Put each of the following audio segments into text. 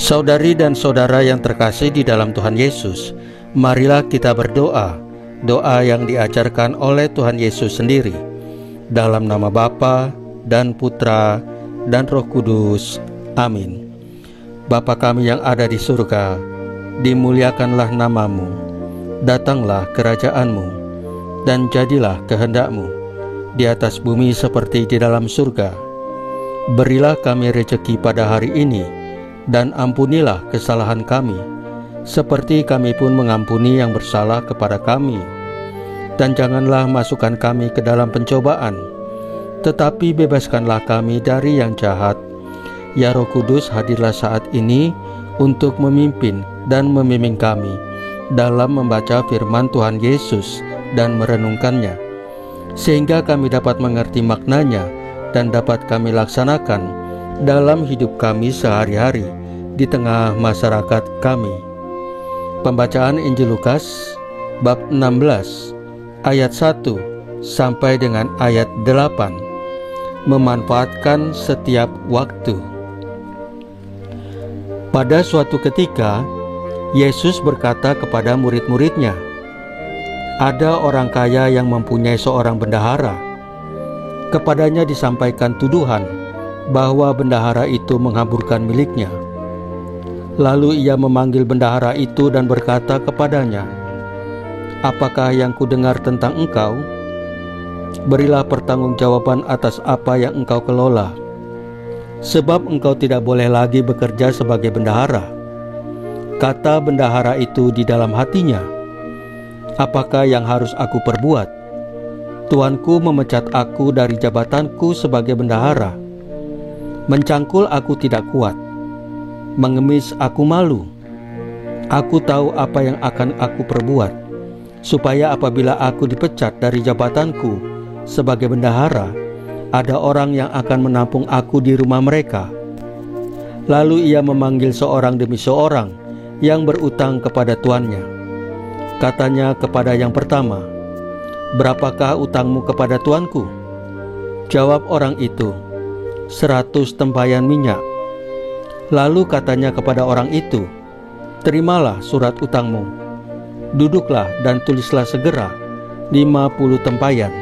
Saudari dan saudara yang terkasih di dalam Tuhan Yesus, marilah kita berdoa, doa yang diajarkan oleh Tuhan Yesus sendiri. Dalam nama Bapa dan Putra dan Roh Kudus. Amin. Bapa kami yang ada di surga, dimuliakanlah namamu, datanglah kerajaanmu, dan jadilah kehendak-Mu di atas bumi seperti di dalam surga. Berilah kami rejeki pada hari ini, dan ampunilah kesalahan kami, seperti kami pun mengampuni yang bersalah kepada kami. Dan janganlah masukkan kami ke dalam pencobaan, tetapi bebaskanlah kami dari yang jahat. Ya Roh Kudus, hadirlah saat ini untuk memimpin dan membimbing kami dalam membaca firman Tuhan Yesus dan merenungkannya, sehingga kami dapat mengerti maknanya dan dapat kami laksanakan dalam hidup kami sehari-hari di tengah masyarakat kami. Pembacaan Injil Lukas bab 16 ayat 1 sampai dengan ayat 8. Memanfaatkan setiap waktu. Pada suatu ketika, Yesus berkata kepada murid-muridnya, "Ada orang kaya yang mempunyai seorang bendahara. Kepadanya disampaikan tuduhan bahwa bendahara itu menghamburkan miliknya. Lalu ia memanggil bendahara itu dan berkata kepadanya, 'Apakah yang kudengar tentang engkau? Berilah pertanggungjawaban atas apa yang engkau kelola, sebab engkau tidak boleh lagi bekerja sebagai bendahara.' Kata bendahara itu di dalam hatinya, 'Apakah yang harus aku perbuat? Tuanku memecat aku dari jabatanku sebagai bendahara. Mencangkul aku tidak kuat, mengemis aku malu. Aku tahu apa yang akan aku perbuat, supaya apabila aku dipecat dari jabatanku sebagai bendahara, ada orang yang akan menampung aku di rumah mereka.' Lalu ia memanggil seorang demi seorang yang berutang kepada tuannya. Katanya kepada yang pertama, 'Berapakah utangmu kepada tuanku?' Jawab orang itu, 100 tempayan minyak. Lalu katanya kepada orang itu, 'Terimalah surat utangmu. Duduklah dan tulislah segera 50 tempayan.'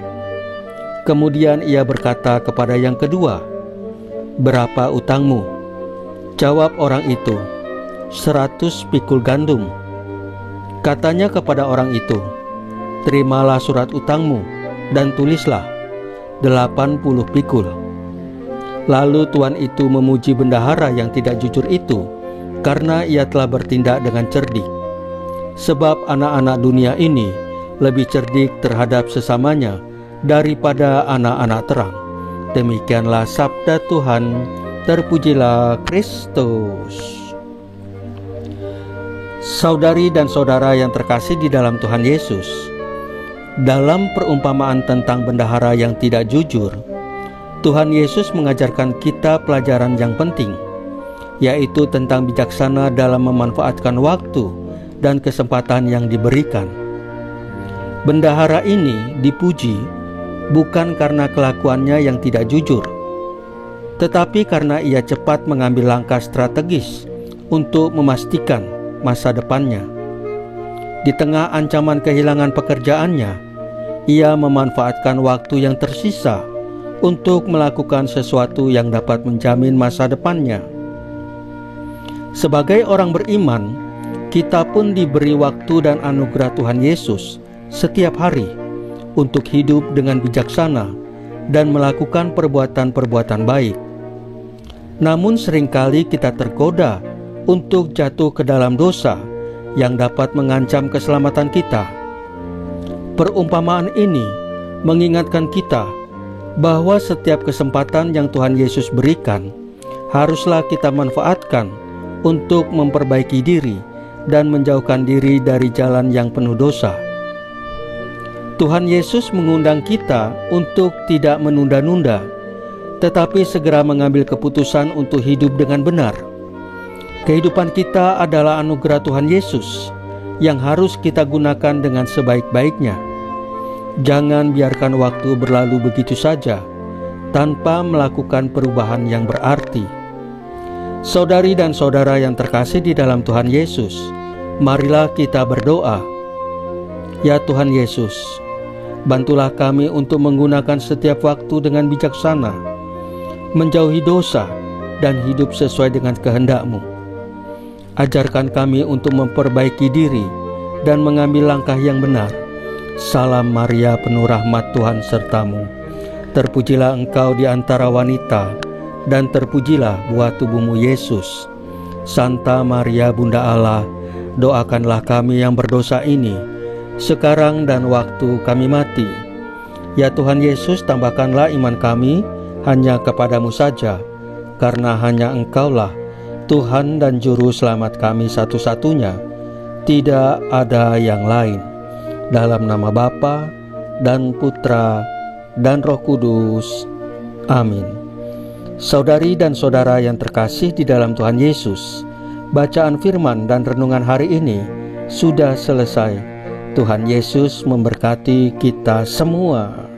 Kemudian ia berkata kepada yang kedua, 'Berapa utangmu?' Jawab orang itu, 100 pikul gandum. Katanya kepada orang itu, 'Terimalah surat utangmu dan tulislah 80 pikul.' Lalu tuan itu memuji bendahara yang tidak jujur itu, karena ia telah bertindak dengan cerdik. Sebab anak-anak dunia ini lebih cerdik terhadap sesamanya daripada anak-anak terang. Demikianlah sabda Tuhan. Terpujilah Kristus. Saudari dan saudara yang terkasih di dalam Tuhan Yesus, dalam perumpamaan tentang bendahara yang tidak jujur, Tuhan Yesus mengajarkan kita pelajaran yang penting, yaitu tentang bijaksana dalam memanfaatkan waktu dan kesempatan yang diberikan. Bendahara ini dipuji bukan karena kelakuannya yang tidak jujur, tetapi karena ia cepat mengambil langkah strategis untuk memastikan masa depannya. Di tengah ancaman kehilangan pekerjaannya, ia memanfaatkan waktu yang tersisa untuk melakukan sesuatu yang dapat menjamin masa depannya. Sebagai orang beriman, kita pun diberi waktu dan anugerah Tuhan Yesus setiap hari untuk hidup dengan bijaksana dan melakukan perbuatan-perbuatan baik. Namun seringkali kita tergoda untuk jatuh ke dalam dosa yang dapat mengancam keselamatan kita. Perumpamaan ini mengingatkan kita bahwa setiap kesempatan yang Tuhan Yesus berikan haruslah kita manfaatkan untuk memperbaiki diri dan menjauhkan diri dari jalan yang penuh dosa. Tuhan Yesus mengundang kita untuk tidak menunda-nunda, tetapi segera mengambil keputusan untuk hidup dengan benar. Kehidupan kita adalah anugerah Tuhan Yesus yang harus kita gunakan dengan sebaik-baiknya. Jangan biarkan waktu berlalu begitu saja tanpa melakukan perubahan yang berarti. Saudari dan saudara yang terkasih di dalam Tuhan Yesus, marilah kita berdoa. Ya Tuhan Yesus, bantulah kami untuk menggunakan setiap waktu dengan bijaksana, menjauhi dosa dan hidup sesuai dengan kehendak-Mu. Ajarkan kami untuk memperbaiki diri dan mengambil langkah yang benar. Salam Maria, penuh rahmat, Tuhan sertamu. Terpujilah engkau di antara wanita, dan terpujilah buah tubuhmu Yesus. Santa Maria Bunda Allah, doakanlah kami yang berdosa ini, sekarang dan waktu kami mati. Ya Tuhan Yesus, tambahkanlah iman kami hanya kepadamu saja, karena hanya Engkaulah Tuhan dan Juru Selamat kami satu-satunya, tidak ada yang lain. Dalam nama Bapa dan Putra dan Roh Kudus. Amin. Saudari dan saudara yang terkasih di dalam Tuhan Yesus, bacaan firman dan renungan hari ini sudah selesai. Tuhan Yesus memberkati kita semua.